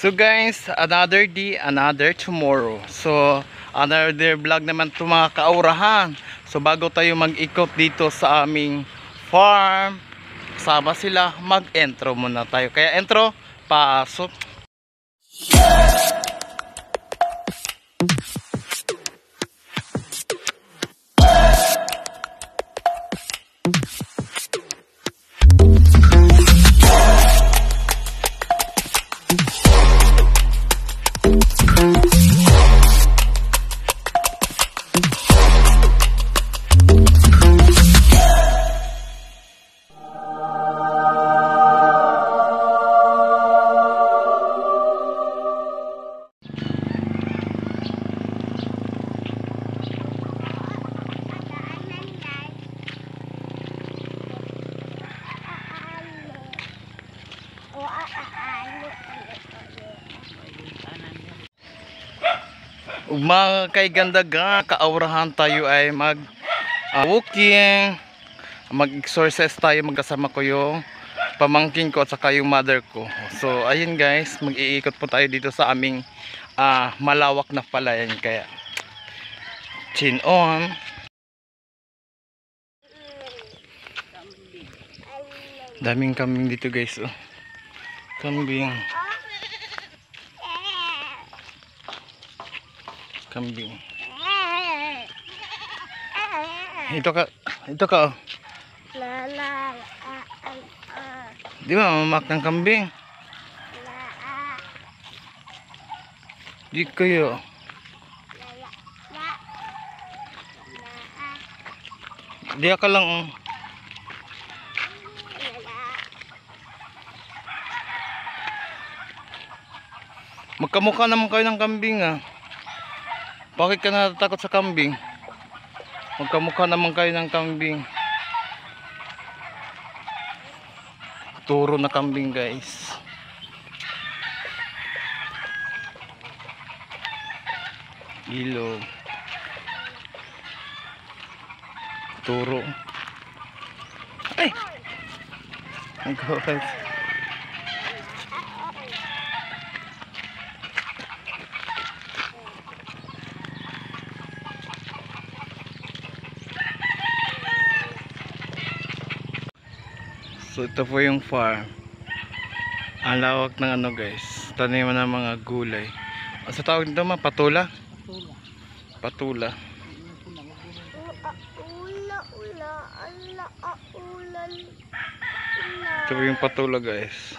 So guys, another day, another tomorrow. So, another vlog naman to mga kaurahan. So, bago tayo mag-ikot dito sa aming farm, kasama sila, mag-intro muna tayo. Kaya intro, pasok. Mga kaigandaga, kaurahan tayo ay walking, mag-exercise tayo, magkasama ko yung pamangkin ko at saka yung mother ko. So ayun guys, mag-iikot po tayo dito sa aming malawak na palayan, kaya chin on. Daming kambing dito guys, oh. Kambing. Kambing. Ito ka. Oh. Di ba mamak ng kambing? Di kayo. Di ka lang. Oh. Magkamukha naman kayo ng kambing ah. Bakit ka natatakot sa kambing? Magkamukha naman kayo ng kambing. Turo na kambing guys. Ilog. Turo. Ay! Ang guys. So ito po yung farm. Ang lawak ng ano guys, taniman ng mga gulay. Ano sa tawag nito mga patula? Patula. Ito po yung patula guys.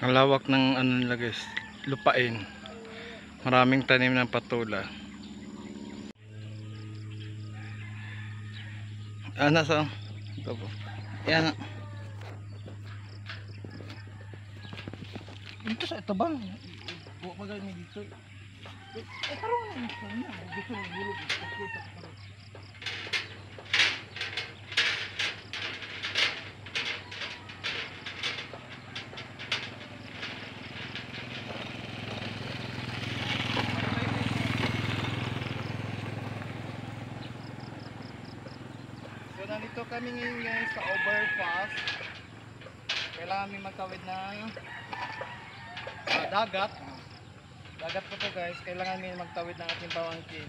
Ang lawak ng ano nila guys, lupain. Maraming tanim ng patula. Nasa ito po. Yan. Ito sa ito bang? Buwa pa gani dito. Karon na dito ng gulog. Nandito kami ngayon guys sa overpass. Kailangan may magtawid ng dagat. Dagat po to guys. Kailangan may magtawid ng ating pamangkin.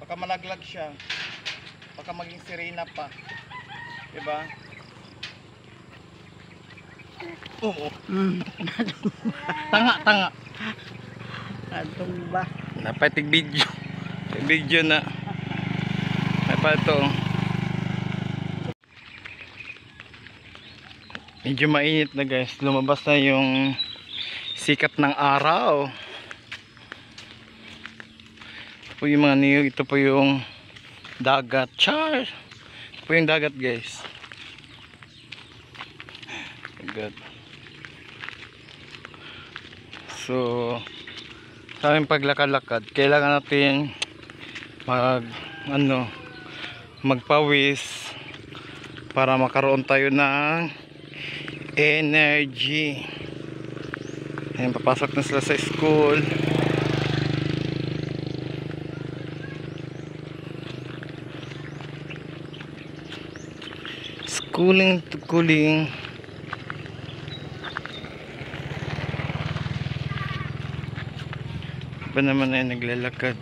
Baka malaglag siya. Baka maging sirena pa. Diba? Oo. Tanga. Adong ba? Napatig video. Video na. Pa ito. Medyo mainit na guys, lumabas na yung sikat ng araw. Ito po yung mga niyog, ito po yung dagat. Char! po yung dagat guys. Dagat. So sa aming paglakad-lakad kailangan natin magpawis para makaroon tayo ng energy. Ayan, papasok na sila sa school. Schooling to cooling. Ba naman ay naglalakad.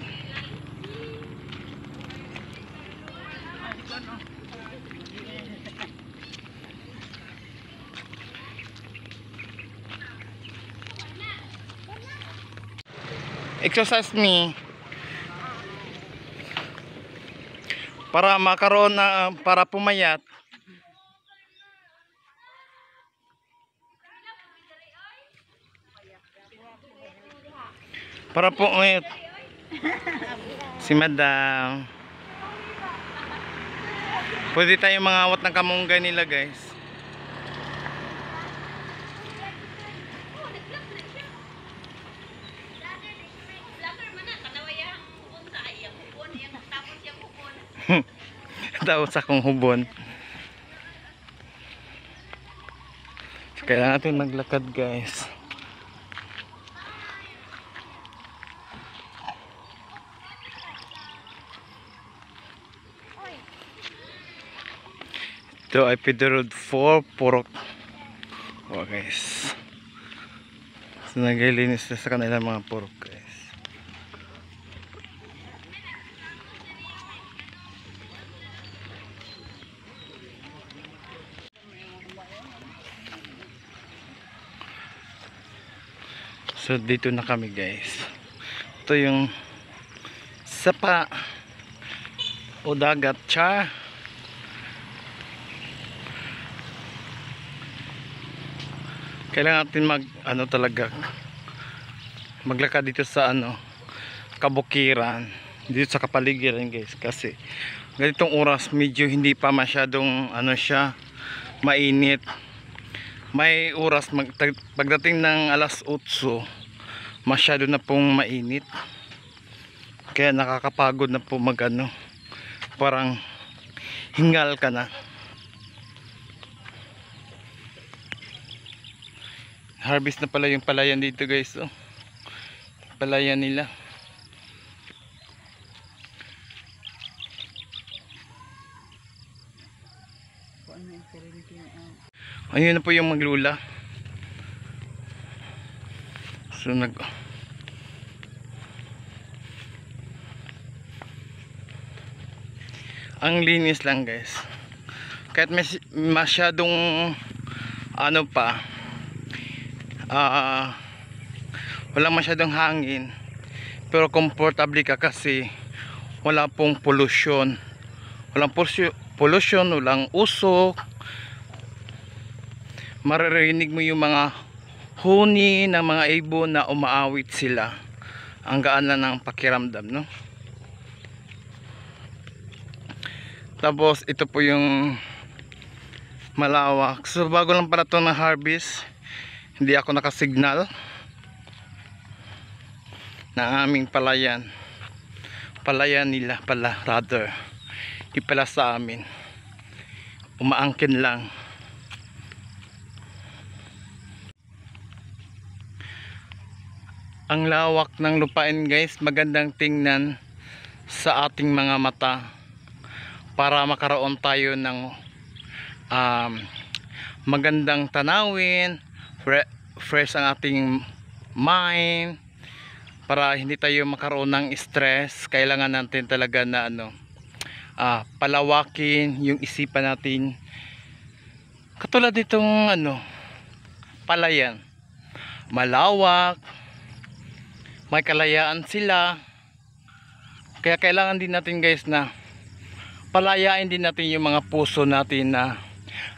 Exercise me para makaroon na para pumayat. Para pumayat si madam. Pwede tayong mangawat ng kamunggay nila guys. Tapos akong hubon. So, kailangan natin maglakad guys. Ito ay Pedro Road 4 Purok. Oh guys. So naglilinis na sa kanilang mga purok guys. So dito na kami guys. Ito yung sapa o dagat cha. Kailangan natin talaga maglakad dito sa kabukiran, dito sa kapaligiran guys, kasi ganitong oras medyo hindi pa masyadong siya mainit. May oras pagdating ng alas 8 masyado na pong mainit, kaya nakakapagod na po parang hingal ka na. Harvest na pala yung palayan dito guys. Oh, palayan nila. Ayun na po yung maglula. So ang linis lang guys. Kahit masyadong walang masyadong hangin, pero comfortable ka kasi wala pong pollution. Walang pollution, walang usok. Maririnig mo yung mga huni ng mga ibon na umaawit sila. Ang gaan lang ng pakiramdam, no? Tapos ito po yung malawak. So bago lang pala ito na harvest, hindi ako nakasignal na aming palayan nila pala, rather di pala sa amin, umaangkin lang. Ang lawak ng lupain guys, magandang tingnan sa ating mga mata para makaroon tayo ng magandang tanawin, fresh ang ating mind, para hindi tayo makaroon ng stress. Kailangan natin talaga na palawakin yung isipan natin, katulad nitong palayan, malawak, may kalayaan sila. Kaya kailangan din natin guys na palayain din natin yung mga puso natin na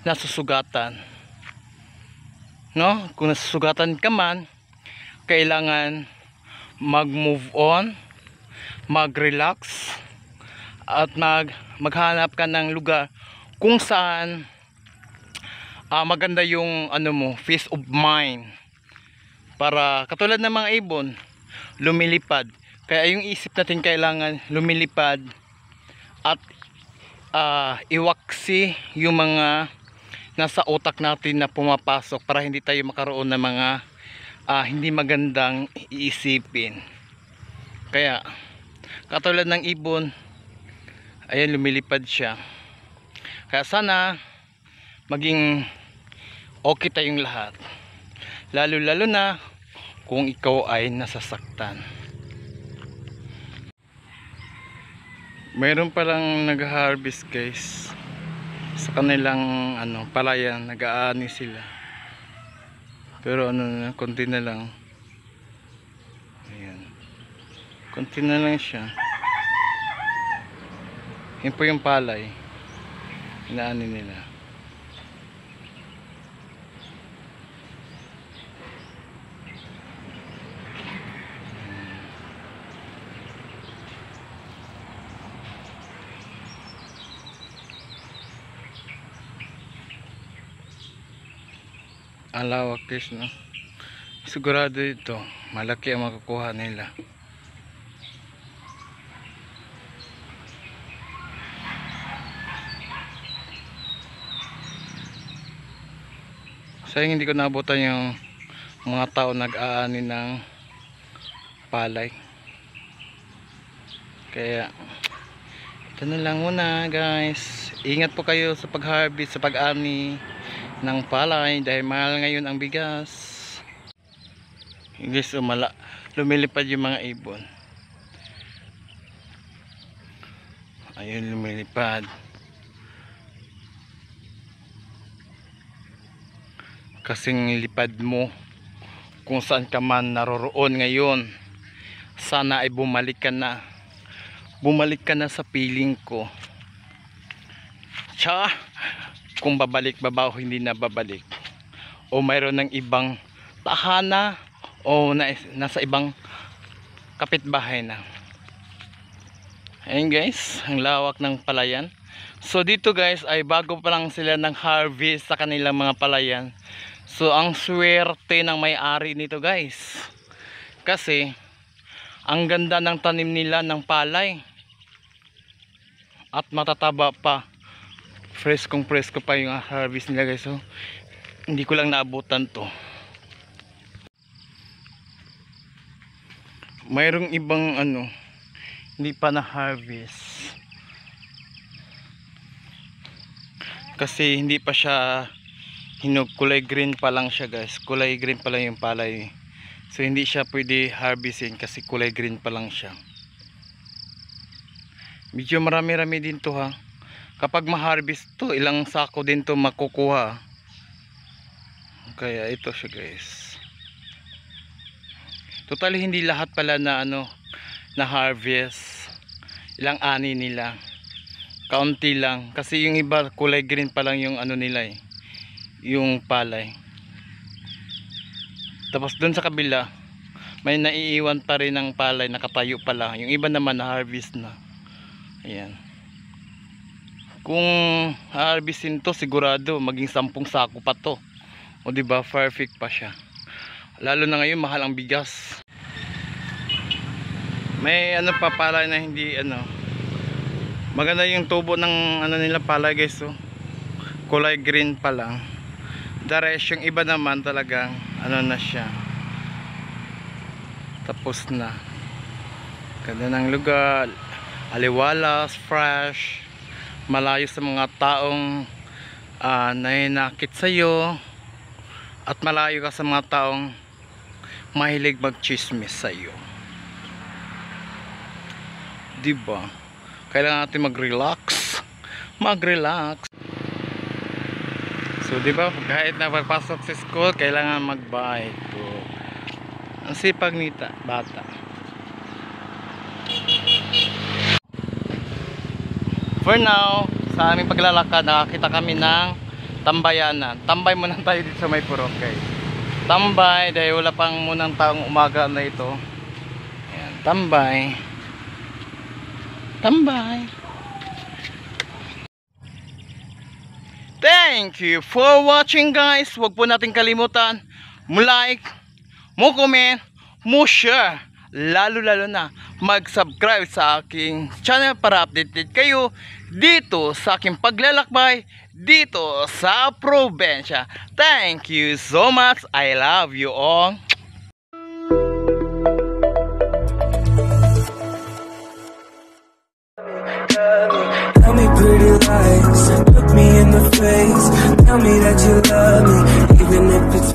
nasusugatan, no? Kung nasusugatan ka man, kailangan mag-move on, mag-relax, at maghanap ka ng lugar kung saan maganda yung ano mo, peace of mind. Para katulad ng mga ibon, lumilipad. Kaya yung isip natin kailangan lumilipad at iwaksi yung mga nasa utak natin na pumapasok para hindi tayo makaroon ng mga hindi magandang iisipin. Kaya katulad ng ibon, ayan, lumilipad siya. Kaya sana maging okay tayong lahat, lalo na kung ikaw ay nasasaktan. Mayroon palang nag-harvest guys sa kanilang palayan, nag-aani sila, pero konti na lang. Ayan, konti na lang siya. Yun po yung palay inaani nila. Ang lawak guys, no? Sigurado ito malaki ang makukuha nila. Sayang hindi ko nabutan yung mga tao nag-aani ng palay. Kaya ito na lang muna guys. Ingat po kayo sa pag-harvest, sa pag-ani ng palay dahil mahal ngayon ang bigas. Guys, lumilipad yung mga ibon. Ayun, lumilipad. Kasing lipad mo kung saan ka man naroroon ngayon, sana ay bumalik ka na sa piling ko. Tsaka kung babalik babaw, hindi na babalik, o mayroon ng ibang tahana o nasa ibang kapitbahay na. Ayun guys, ang lawak ng palayan. So dito guys ay bago pa lang sila ng harvest sa kanilang mga palayan. So ang swerte ng may-ari nito guys, kasi ang ganda ng tanim nila ng palay at matataba pa, freskong presko pa yung harvest nila guys. So hindi ko lang naabutan to. Mayroong ibang hindi pa na harvest kasi hindi pa siya hinog, kulay green pa lang siya guys, kulay green pa lang yung palay. So hindi siya pwede harvestin kasi kulay green pa lang siya. Medyo marami-rami din to ha. Kapag ma-harvest to, ilang sako din to makukuha. Kaya ito siya guys. Totally hindi lahat pala na na harvest. Ilang ani nila, kaunti lang kasi yung iba kulay green pa lang yung nila yung palay. Tapos dun sa kabila may naiiwan pa rin ng palay, nakatayo pa lang. Yung iba naman na harvest na. Ayan, kung harvestin to sigurado maging 10 sako pa to, o diba, perfect pa siya. Lalo na ngayon mahal ang bigas. May pa palay na hindi maganda yung tubo ng nila palay guys. So kulay green pa lang. Dares yung iba naman talagang na siya, tapos na. Ganda ng lugar, aliwalas, fresh, malayo sa mga taong nahinakit sa'yo, at malayo ka sa mga taong mahilig magchismis sa'yo. Diba? Kailangan natin mag-relax. So diba, kahit na pagpasok sa school, kailangan mag-bike. Ang sipag nita, bata. For now, sa aming paglalakad, nakakita kami ng tambayanan. Tambay muna tayo dito sa may purok guys. Tambay, dahil wala pang munang taong umaga na ito. Ayan, tambay. Thank you for watching guys. Huwag po natin kalimutan mo like, mo comment, mo share, lalo na mag-subscribe sa aking channel para updated kayo dito sa aking paglalakbay dito sa probinsya. Thank you so much. I love you all. Tell me pretty lies, look me in the face. Tell me that you love me, even if it's